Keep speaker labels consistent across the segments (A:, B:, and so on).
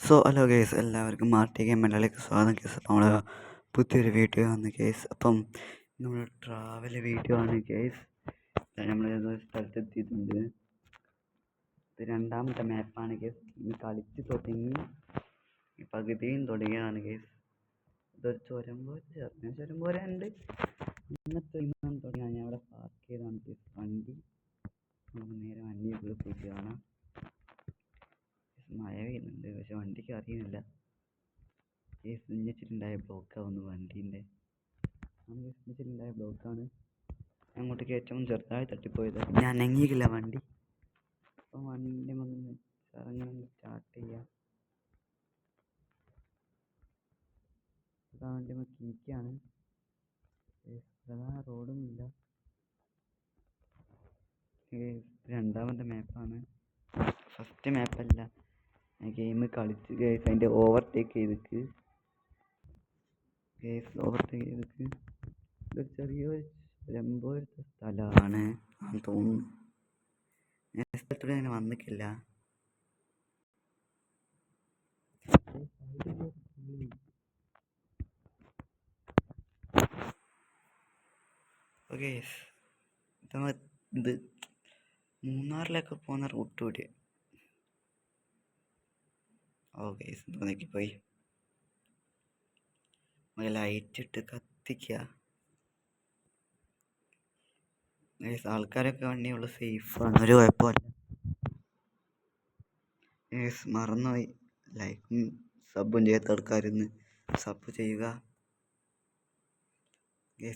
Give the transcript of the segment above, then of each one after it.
A: Hello guys, എല്ലാവർക്കും മാർട്ടി game മെഡലിലേക്ക് സ്വാഗതം case. അപ്പോൾ നമ്മൾ പുതിയൊരു വീഡിയോ ആണ് കേസ്. അപ്പം നമ്മൾ ട്രാവൽ വീഡിയോ ആണ് കേസ്. നമ്മൾ സ്ഥലത്തെത്തിയിട്ടുണ്ട്. ഇത് രണ്ടാമത്തെ മാപ്പാണ് കേസ്. ഇന്ന് കളിച്ച് തുടങ്ങി പകുതിയും തുടങ്ങിയതാണ് കേസ്. ഇതൊരു ചുരം പോലെ ഉണ്ട്. ഇന്നത്തെ തുടങ്ങിയാണ്. ഞാൻ അവിടെ പാർക്ക് ചെയ്താണ് കേസ് വണ്ടി. നമുക്ക് നേരെ വണ്ടിയിൽ പോയിട്ട് കാണാം. മഴ പെയ്യുന്നുണ്ട്, പക്ഷെ വണ്ടിക്ക് അറിയുന്നില്ല. വെച്ചിട്ടുണ്ടായ ബ്ലോക്കാവുന്നു വണ്ടീൻ്റെ. വെച്ചിട്ടുണ്ടായ ബ്ലോക്കാണ്. അങ്ങോട്ട് കയറ്റവും ചെറുതായി തട്ടിപ്പോയത്. ഞാൻ അനങ്ങിയില്ല വണ്ടി. അപ്പം വണ്ടി വന്ന് ഇറങ്ങി സ്റ്റാർട്ട് ചെയ്യാം. വണ്ടി കീക്കാണ്. പ്രധാന റോഡൊന്നുമില്ല. രണ്ടാമത്തെ മാപ്പാണ്, ഫസ്റ്റ് മാപ്പല്ല. ഗെയിം കളിച്ച് കേസ് അതിൻ്റെ ഓവർടേക്ക് ചെയ്തിട്ട് ഇതൊരു ചെറിയൊരു രമ്പോഴത്തെ സ്ഥലമാണ് തോന്നുന്നു. സ്ഥലത്തൂടെ അങ്ങനെ വന്നിട്ടില്ല. ഓക്കെ, ഇത് മൂന്നാറിലൊക്കെ പോകുന്ന റൂട്ട് കൂടി. ഓക്കെ, പോയി ലൈറ്റ് ഇട്ട് കത്തിക്കുക. ആൾക്കാരൊക്കെ വണ്ടിയുള്ള സേഫാണ്, ഒരു കുഴപ്പമില്ല. മറന്നുപോയി, ലൈക്കും സബും ചെയ്യാത്ത ആൾക്കാരിന്ന് സബ് ചെയ്യുക.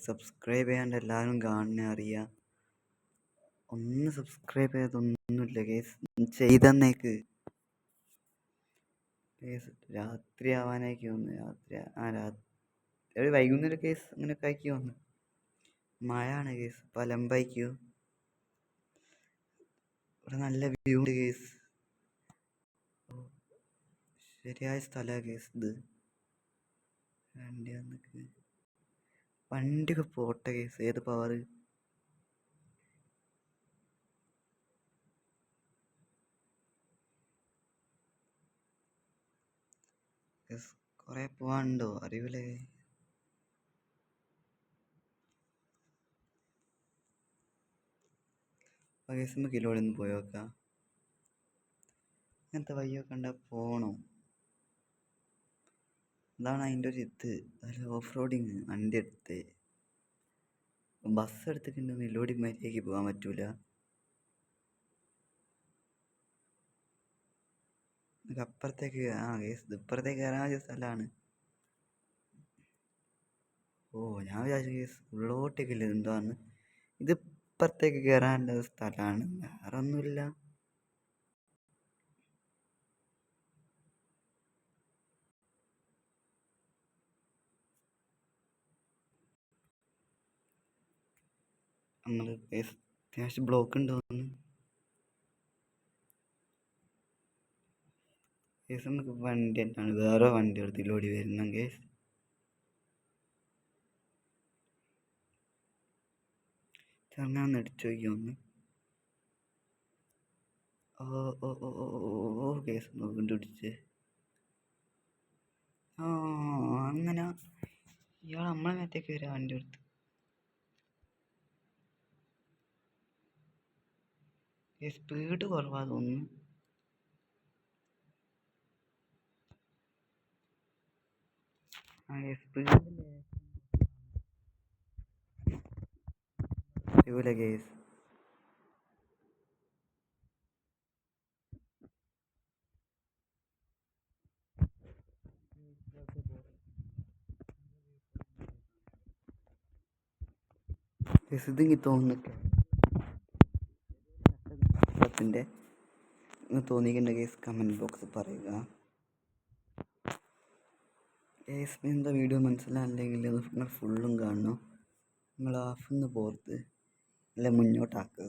A: സബ്സ്ക്രൈബ് ചെയ്യാണ്ട് എല്ലാവരും കാണുന്ന അറിയാം. ഒന്ന് സബ്സ്ക്രൈബ് ചെയ്തൊന്നുമില്ല കേസ്, ചെയ്തന്നേക്ക്. രാത്രി ആവാനായിക്ക് വന്നു. രാത്രി വൈകുന്നേരം കേസ് അങ്ങനെയൊക്കെ ആക്കി വന്നു. മഴയാണ് കേസ്, പലമ്പായിക്കോ. ഇവിടെ നല്ല വ്യൂ ഉണ്ട് കേസ്. ശരിയായ സ്ഥലമാണ് കേസ് ഇത്. വണ്ടിയൊക്കെ പോട്ടെ കേസ്, ഏത് പവർ. കുറെ പോവാനുണ്ടോ അറിയില്ലേ. കേസ് നമുക്ക് ഇതിലൂടെ ഒന്ന് പോയി നോക്കാം. ഇങ്ങനത്തെ വയ്യൊക്കെ ഉണ്ടാ പോകണം. അതാണ് അതിൻ്റെ ഒരു ഇത്. അതിൽ ഓഫ് റോഡിങ് വണ്ടി എടുത്ത് ബസ് എടുത്തിട്ടുണ്ട്. മെലോഡി മര്യാദയ്ക്ക് പോകാൻ പറ്റൂല. അപ്പുറത്തേക്ക് കേസ് ഇപ്പുറത്തേക്ക് കയറാൻ പറ്റിയ സ്ഥലമാണ്. ഞാൻ വിചാരിച്ചു കേസ് ഉള്ളോട്ടേക്കില്ല എന്താന്ന്. ഇത് ഇപ്പുറത്തേക്ക് കയറാനുള്ള സ്ഥലമാണ്, വേറെ ഒന്നുമില്ല. നമ്മൾ അത്യാവശ്യം ബ്ലോക്ക് ഉണ്ട് തോന്നുന്നു. കേസ് നമുക്ക് വണ്ടി എന്താണ് വേറെ വണ്ടി എടുത്ത് ലോടി വരുന്ന കേസ്. ചെറുങ്ങനെ അടിച്ചു നോക്കി ഒന്ന്. കേസ് കണ്ടുപിടിച്ച്. അങ്ങനെ ഇയാൾ നമ്മളെ മേത്തേക്ക് വരാം വണ്ടി എടുത്ത്. സ്പീഡ് കുറവാ തോന്നുന്നു. Speed case. ഇതിങ്ങി തോന്നുന്നു തോന്നിക്കണ്ട കേസ് കമൻറ്റ് ബോക്സിൽ പറയുക. കേസ് എന്താ വീഡിയോ മനസ്സിലായില്ലെങ്കിൽ നിങ്ങൾ ഫുള്ളും കാണണം. നിങ്ങൾ ഹാഫിന്ന് പോർത്ത് അല്ല മുന്നോട്ടാക്കുക.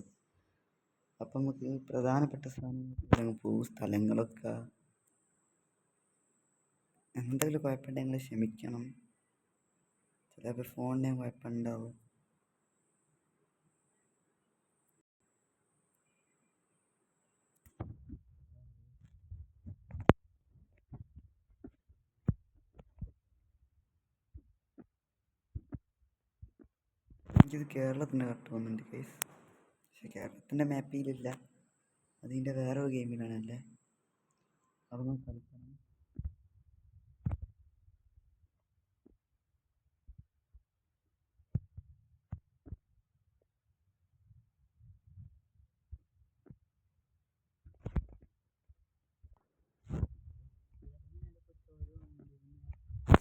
A: അപ്പം നമുക്ക് പ്രധാനപ്പെട്ട സാധനങ്ങൾ പോകും. സ്ഥലങ്ങളൊക്കെ എന്തെങ്കിലും കുഴപ്പമുണ്ടെങ്കിൽ ക്ഷമിക്കണം. ചിലപ്പോൾ ഫോണിന് കുഴപ്പമുണ്ടാവും. എനിക്കിത് കേരളത്തിൻ്റെ കറക്റ്റ് തോന്നുന്നുണ്ട് കേസ്, പക്ഷെ കേരളത്തിൻ്റെ മാപ്പിലില്ല, അതിൻ്റെ വേറൊരു ഗെയിമിലാണല്ലേ. അതൊന്നും കളിക്കണം.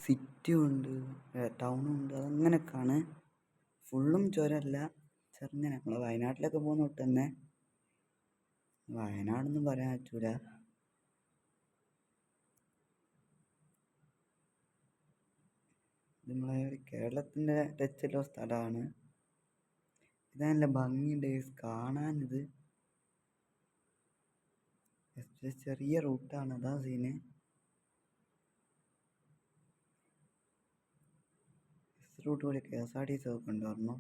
A: സിറ്റിയും ഉണ്ട്, ടൗണും ഉണ്ട്, അതങ്ങനെയൊക്കെയാണ്. ഫുള്ളും ചുരമല്ല, ചെറുങ്ങനെ. നമ്മൾ വയനാട്ടിലൊക്കെ പോകുന്ന തൊട്ട് തന്നെ. വയനാടൊന്നും പറയാൻ പറ്റൂല. നമ്മളെ കേരളത്തിൻ്റെ ടച്ചുള്ള സ്ഥലമാണ്. ഇത് നല്ല ഭംഗിയുണ്ട് കാണാനിത്. ചെറിയ റൂട്ടാണ്, അതാ സീന്. റൂട്ട് പോലെ KSRTC ഒക്കെ ഉണ്ടായിരുന്നു.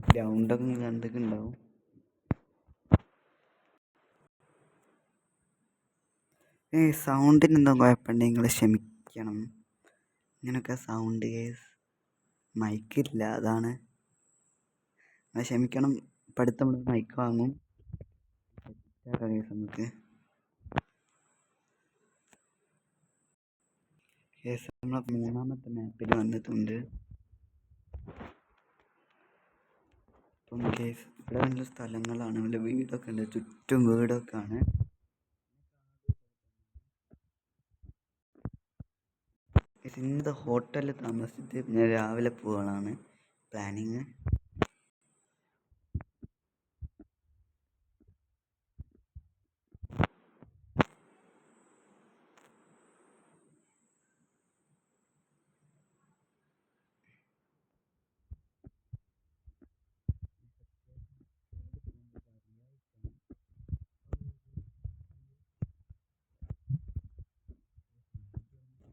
A: ഗ്രൗണ്ടൊക്കെ കണ്ടൊക്കെ ഉണ്ടാവും. സൗണ്ടിന് എന്തോ കുഴപ്പമുണ്ടെങ്കിൽ നിങ്ങൾ ക്ഷമിക്കണം. ഇങ്ങനെയൊക്കെ സൗണ്ട് കേസ്, മൈക്കില്ല, അതാണ്. അത് ക്ഷമിക്കണം. ഇപ്പം അടുത്ത് നമ്മൾ മൈക്ക് വാങ്ങും. കേസ് നമുക്ക് കേസ് നമ്മളെ 3ാമത്തെ മാപ്പിൽ വന്നിട്ടുണ്ട്. അപ്പം കേസ് ഇവിടെ നല്ല സ്ഥലങ്ങളാണ്, നല്ല വീടൊക്കെ ഉണ്ട്, ചുറ്റും വീടൊക്കെ ആണ്. ഇന്നത്തെ ഹോട്ടലിൽ താമസിച്ചിട്ട് പിന്നെ രാവിലെ പോകാനാണ് പ്ലാനിങ്.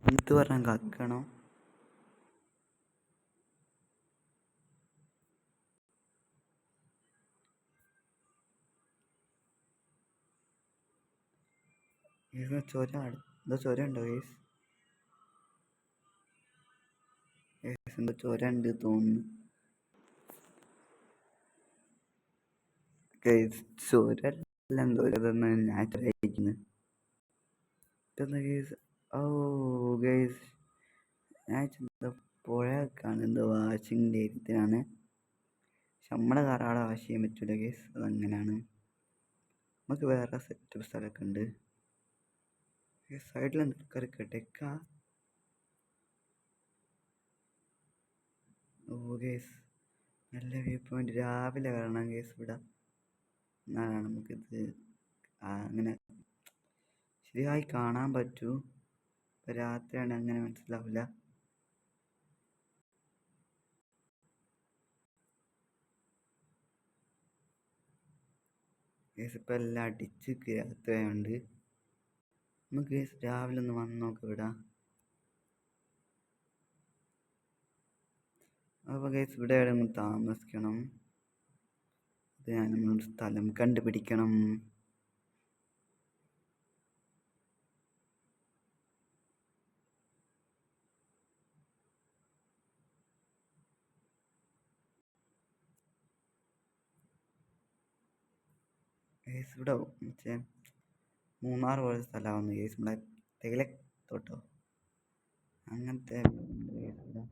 A: ഇത് പറഞ്ഞാൽ കക്കണം. എന്തോ ചുരം ഉണ്ടോ കേസ്? എന്തോ ചുരം ഉണ്ട് തോന്നുന്നു. ചുരല്ല, എന്തോ ഇതൊന്ന് നാച്ചുറലായിരിക്കുന്നത്. കേസ് ഓ കേസ്, ഞാൻ എന്തോ പുഴ കാണുന്നത്, എന്തോ വാഷിങ്ങിൻ്റെ കാര്യത്തിനാണ്. പക്ഷെ നമ്മുടെ കാർ അവിടെ വാഷ് ചെയ്യാൻ പറ്റൂല കേസ്, അതങ്ങനെയാണ്. നമുക്ക് വേറെ സെറ്റപ്പ് സ്ഥലമൊക്കെ ഉണ്ട്. സൈഡിൽ എന്തൊക്കെ കിടക്ക. ഓ കേസ്, നല്ല വ്യൂ പോയിന്റ്. രാവിലെ വരണം കേസ് ഇവിടെ, എന്നാലാണ് നമുക്കിത് അങ്ങനെ ശരിയായി കാണാൻ പറ്റൂ. ഇപ്പം രാത്രിയാണ്, അങ്ങനെ മനസ്സിലാവില്ല. കേസ് ഇപ്പം എല്ലാം അടിച്ച് രാത്രിയായതുകൊണ്ട് നമുക്ക് കേസ് രാവിലെ ഒന്ന് വന്ന് നോക്കാം ഇവിടെ. അപ്പോൾ കേസ് ഇവിടെ എവിടെയെങ്കിലും താമസിക്കണം. ഇത് ഞാൻ നമ്മളൊരു സ്ഥലം കണ്ടുപിടിക്കണം. കേസ് ഇവിടെ മറ്റേ മൂന്നാർ പോലെ സ്ഥലമാവുന്നു കേസ്, നമ്മളെ തേയിലത്തോട്ടോ അങ്ങനത്തെ ഇവിടെ.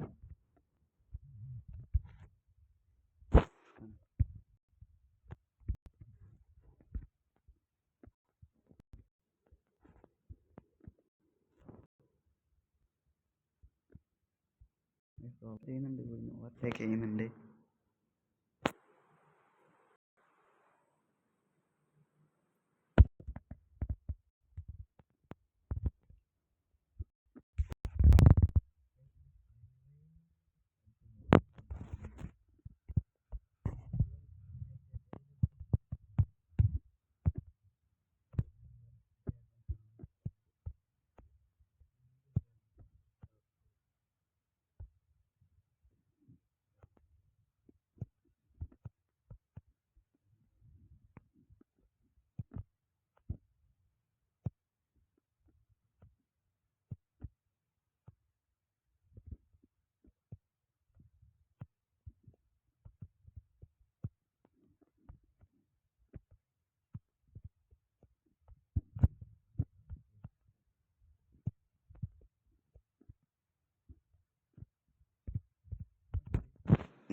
A: ചെയ്യുന്നുണ്ട്, ഓവർടേക്ക് ചെയ്യുന്നുണ്ട്.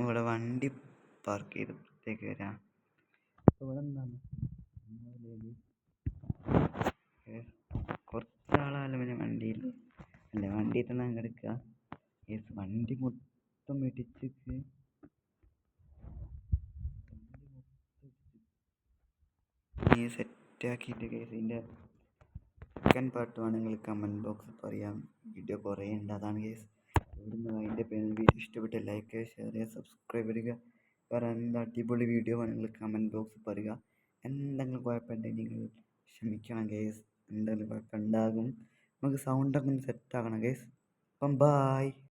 A: ഇവിടെ വണ്ടി പാർക്ക് ചെയ്ത് പുറത്തേക്ക് വരാം. ഇവിടെ എന്താണ് കുറച്ചാളായാലും പിന്നെ വണ്ടിയിൽ അല്ല വണ്ടിയിൽ തന്നെ കിടക്കുക. വണ്ടി മൊത്തം ഇടിച്ചിട്ട് സെറ്റാക്കിയിട്ട് കേസ് ഇതിൻ്റെ സെക്കൻഡ് പാർട്ട് വേണമെങ്കിൽ കമൻറ്റ് ബോക്സിൽ പറയാം. വീഡിയോ കുറേ ഉണ്ട്, അതാണ് കേസ്. ഇവിടുന്ന് അതിൻ്റെ പേരിൽ വീഡിയോ ഇഷ്ടപ്പെട്ട ലൈക്ക് ഷെയർ ചെയ്യുക, സബ്സ്ക്രൈബ് ചെയ്യുക. വേറെ എന്ത് അടിപൊളി വീഡിയോ വേണമെങ്കിൽ കമൻറ്റ് ബോക്സിൽ പറയുക. എന്തെങ്കിലും കുഴപ്പമുണ്ടെങ്കിൽ നിങ്ങൾ ക്ഷമിക്കണം കേസ്. എന്തെങ്കിലും കുഴപ്പമുണ്ടാകും. നമുക്ക് സൗണ്ടൊക്കെ ഒന്ന് സെറ്റാക്കണം കേസ്. അപ്പം ബായ്.